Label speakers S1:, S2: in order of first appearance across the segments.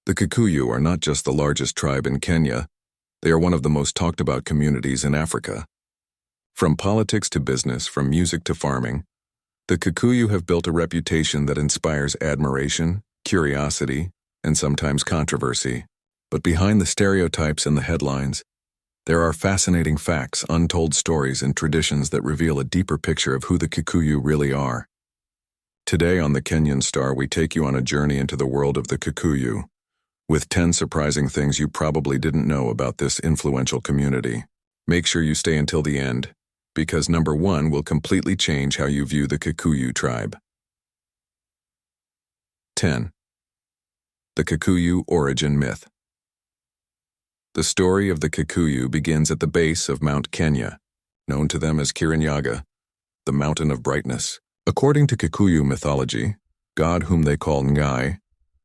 S1: The Kikuyu are not just the largest tribe in Kenya, they are one of the most talked about communities in Africa. From politics to business, from music to farming, the Kikuyu have built a reputation that inspires admiration, curiosity, and sometimes controversy. But behind the stereotypes and the headlines, there are fascinating facts, untold stories, and traditions that reveal a deeper picture of who the Kikuyu really are. Today on the Kenyan Star, we take you on a journey into the world of the Kikuyu, with 10 surprising things you probably didn't know about this influential community. Make sure you stay until the end, because number 1 will completely change how you view the Kikuyu tribe. 10. The Kikuyu Origin Myth. The story of the Kikuyu begins at the base of Mount Kenya, known to them as Kirinyaga, the Mountain of Brightness. According to Kikuyu mythology, God, whom they call Ngai,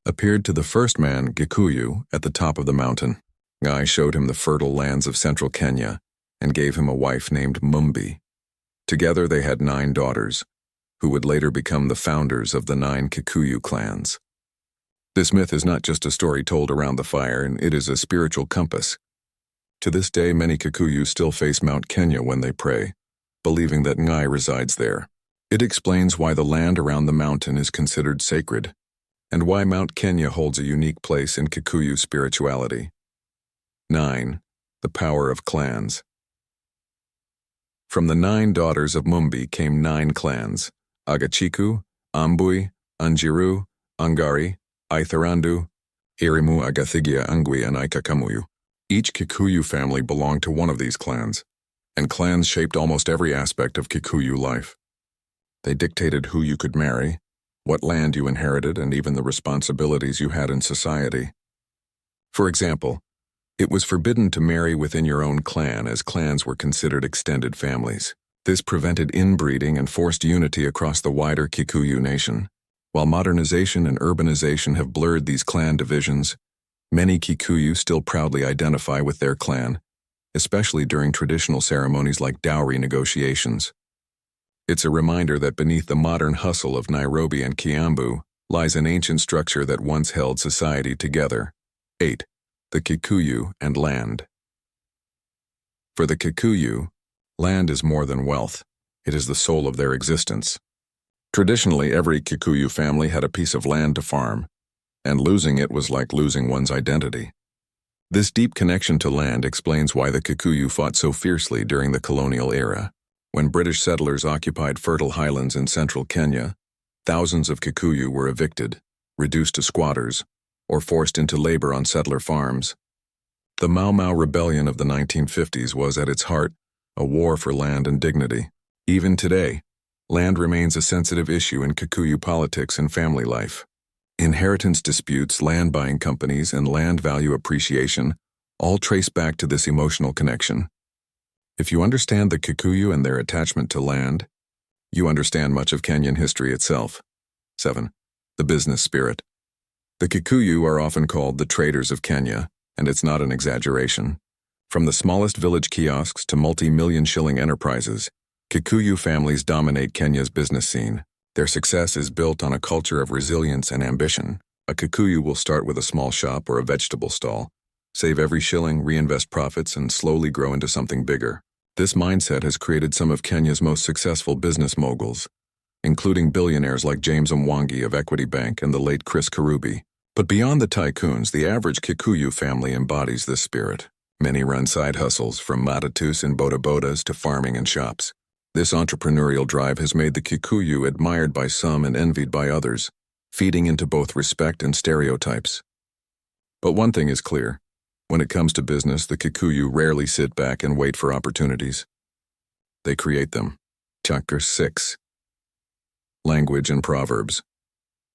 S1: appeared to the first man, Kikuyu, at the top of the mountain. Ngai showed him the fertile lands of central Kenya and gave him a wife named Mumbi. Together they had 9 daughters, who would later become the founders of the 9 Kikuyu clans. This myth is not just a story told around the fire, and it is a spiritual compass. To this day, many Kikuyu still face Mount Kenya when they pray, believing that Ngai resides there. It explains why the land around the mountain is considered sacred, and why Mount Kenya holds a unique place in Kikuyu spirituality. 9. The power of clans. From the 9 daughters of Mumbi came 9 clans: Agachiku, Ambui, Anjiru, Angari, Aitharandu, Irimu, Agathigia, Angwi, and Aikakamuyu. Each Kikuyu family belonged to one of these clans, and clans shaped almost every aspect of Kikuyu life. They dictated who you could marry, what land you inherited, and even the responsibilities you had in society. For example, it was forbidden to marry within your own clan, as clans were considered extended families. This prevented inbreeding and forced unity across the wider Kikuyu nation. While modernization and urbanization have blurred these clan divisions, many Kikuyu still proudly identify with their clan, especially during traditional ceremonies like dowry negotiations. It's a reminder that beneath the modern hustle of Nairobi and Kiambu lies an ancient structure that once held society together. 8. The Kikuyu and land. For the Kikuyu, land is more than wealth. It is the soul of their existence. Traditionally, every Kikuyu family had a piece of land to farm, and losing it was like losing one's identity. This deep connection to land explains why the Kikuyu fought so fiercely during the colonial era. When British settlers occupied fertile highlands in central Kenya, thousands of Kikuyu were evicted, reduced to squatters, or forced into labor on settler farms. The Mau Mau Rebellion of the 1950s was, at its heart, a war for land and dignity. Even today, land remains a sensitive issue in Kikuyu politics and family life. Inheritance disputes, land buying companies, and land value appreciation all trace back to this emotional connection. If you understand the Kikuyu and their attachment to land, you understand much of Kenyan history itself. 7. The business spirit. The Kikuyu are often called the traders of Kenya, and it's not an exaggeration. From the smallest village kiosks to multi-million shilling enterprises, Kikuyu families dominate Kenya's business scene. Their success is built on a culture of resilience and ambition. A Kikuyu will start with a small shop or a vegetable stall, save every shilling, reinvest profits, and slowly grow into something bigger. This mindset has created some of Kenya's most successful business moguls, including billionaires like James Mwangi of Equity Bank and the late Chris Karubi. But beyond the tycoons, the average Kikuyu family embodies this spirit. Many run side hustles, from matatus and bodabodas to farming and shops. This entrepreneurial drive has made the Kikuyu admired by some and envied by others, feeding into both respect and stereotypes. But one thing is clear. When it comes to business, the Kikuyu rarely sit back and wait for opportunities. They create them. Chapter 6. Language and Proverbs.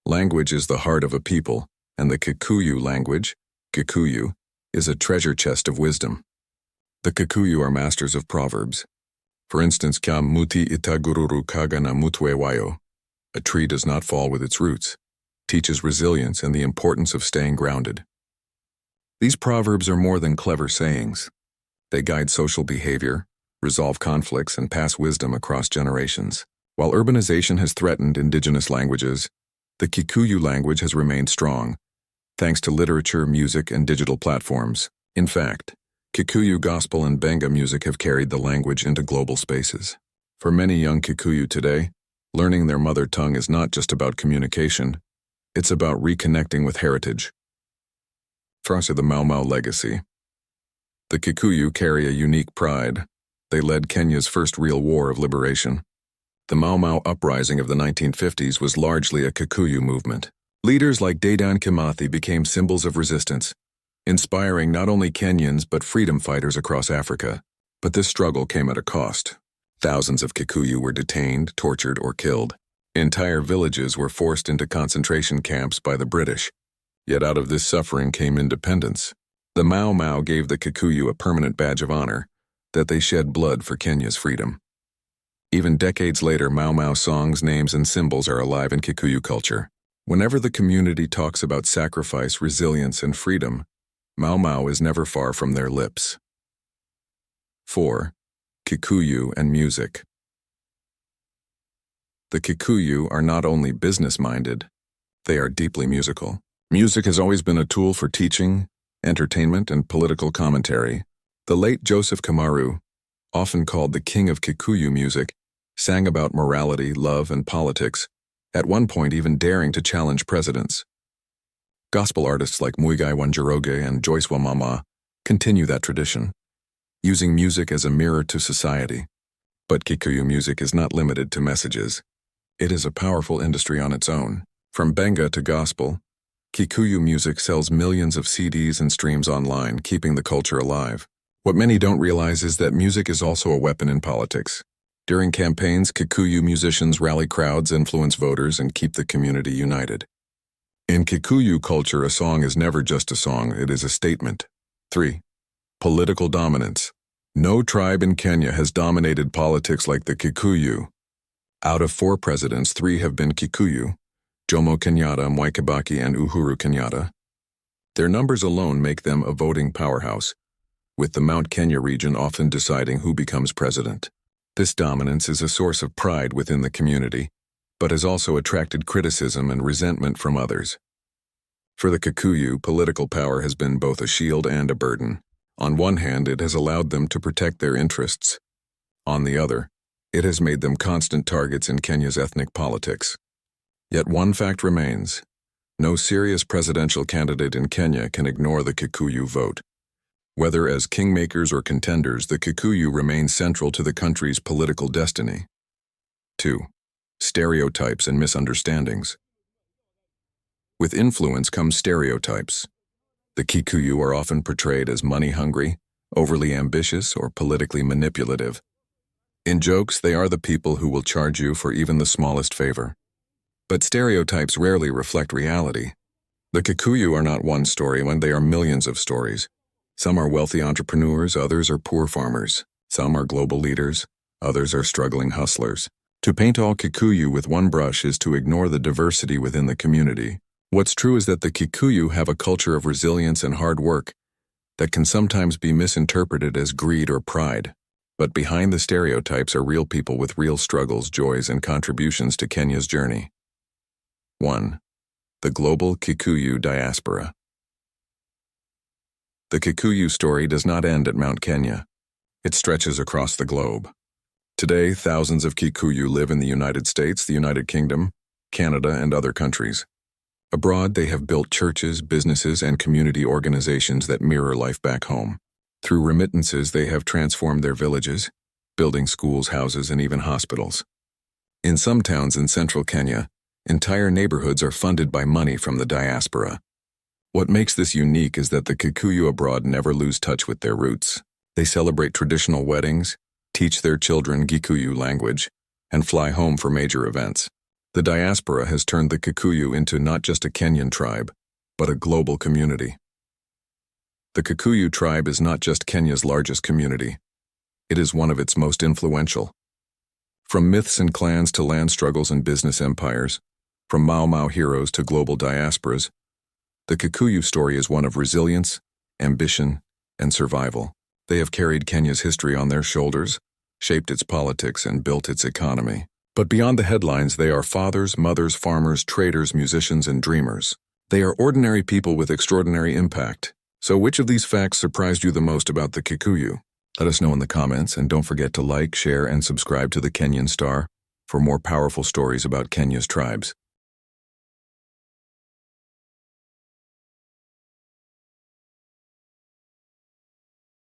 S1: Language is the heart of a people, and the Kikuyu language, Kikuyu, is a treasure chest of wisdom. The Kikuyu are masters of proverbs. For instance, Kya muti itagururu kagana mutwe wayo, a tree does not fall with its roots, teaches resilience and the importance of staying grounded. These proverbs are more than clever sayings. They guide social behavior, resolve conflicts, and pass wisdom across generations. While urbanization has threatened indigenous languages, the Kikuyu language has remained strong, thanks to literature, music, and digital platforms. In fact, Kikuyu gospel and Benga music have carried the language into global spaces. For many young Kikuyu today, learning their mother tongue is not just about communication, it's about reconnecting with heritage. First, the Mau Mau legacy. The Kikuyu carry a unique pride. They led Kenya's first real war of liberation. The Mau Mau uprising of the 1950s was largely a Kikuyu movement. Leaders like Dedan Kimathi became symbols of resistance, inspiring not only Kenyans but freedom fighters across Africa. But this struggle came at a cost. Thousands of Kikuyu were detained, tortured, or killed. Entire villages were forced into concentration camps by the British. Yet out of this suffering came independence. The Mau Mau gave the Kikuyu a permanent badge of honor, that they shed blood for Kenya's freedom. Even decades later, Mau Mau songs, names, and symbols are alive in Kikuyu culture. Whenever the community talks about sacrifice, resilience, and freedom, Mau Mau is never far from their lips. 4. Kikuyu and music. The Kikuyu are not only business-minded, they are deeply musical. Music has always been a tool for teaching, entertainment, and political commentary. The late Joseph Kamaru, often called the king of Kikuyu music, sang about morality, love, and politics, at one point even daring to challenge presidents. Gospel artists like Muigai Wanjiroge and Joyce Wamama continue that tradition, using music as a mirror to society. But Kikuyu music is not limited to messages. It is a powerful industry on its own. From Benga to gospel, Kikuyu music sells millions of CDs and streams online, keeping the culture alive. What many don't realize is that music is also a weapon in politics. During campaigns, Kikuyu musicians rally crowds, influence voters, and keep the community united. In Kikuyu culture, a song is never just a song, it is a statement. 3. Political dominance. No tribe in Kenya has dominated politics like the Kikuyu. Out of 4 presidents, 3 have been Kikuyu: Jomo Kenyatta, Mwai Kibaki, and Uhuru Kenyatta. Their numbers alone make them a voting powerhouse, with the Mount Kenya region often deciding who becomes president. This dominance is a source of pride within the community, but has also attracted criticism and resentment from others. For the Kikuyu, political power has been both a shield and a burden. On one hand, it has allowed them to protect their interests. On the other, it has made them constant targets in Kenya's ethnic politics. Yet one fact remains: no serious presidential candidate in Kenya can ignore the Kikuyu vote. Whether as kingmakers or contenders, the Kikuyu remain central to the country's political destiny. 2. Stereotypes and misunderstandings. With influence comes stereotypes. The Kikuyu are often portrayed as money-hungry, overly ambitious, or politically manipulative. In jokes, they are the people who will charge you for even the smallest favor. But stereotypes rarely reflect reality. The Kikuyu are not one story when they are millions of stories. Some are wealthy entrepreneurs, others are poor farmers. Some are global leaders, others are struggling hustlers. To paint all Kikuyu with one brush is to ignore the diversity within the community. What's true is that the Kikuyu have a culture of resilience and hard work that can sometimes be misinterpreted as greed or pride. But behind the stereotypes are real people with real struggles, joys, and contributions to Kenya's journey. 1. The global Kikuyu diaspora. The Kikuyu story does not end at Mount Kenya. It stretches across the globe. Today, thousands of Kikuyu live in the United States, the United Kingdom, Canada, and other countries. Abroad, they have built churches, businesses, and community organizations that mirror life back home. Through remittances, they have transformed their villages, building schools, houses, and even hospitals. In some towns in central Kenya, entire neighborhoods are funded by money from the diaspora. What makes this unique is that the Kikuyu abroad never lose touch with their roots. They celebrate traditional weddings, teach their children Kikuyu language, and fly home for major events. The diaspora has turned the Kikuyu into not just a Kenyan tribe, but a global community. The Kikuyu tribe is not just Kenya's largest community. It is one of its most influential. From myths and clans to land struggles and business empires, from Mau Mau heroes to global diasporas, the Kikuyu story is one of resilience, ambition, and survival. They have carried Kenya's history on their shoulders, shaped its politics, and built its economy. But beyond the headlines, they are fathers, mothers, farmers, traders, musicians, and dreamers. They are ordinary people with extraordinary impact. So which of these facts surprised you the most about the Kikuyu? Let us know in the comments, and don't forget to like, share, and subscribe to the Kenyan Star for more powerful stories about Kenya's tribes.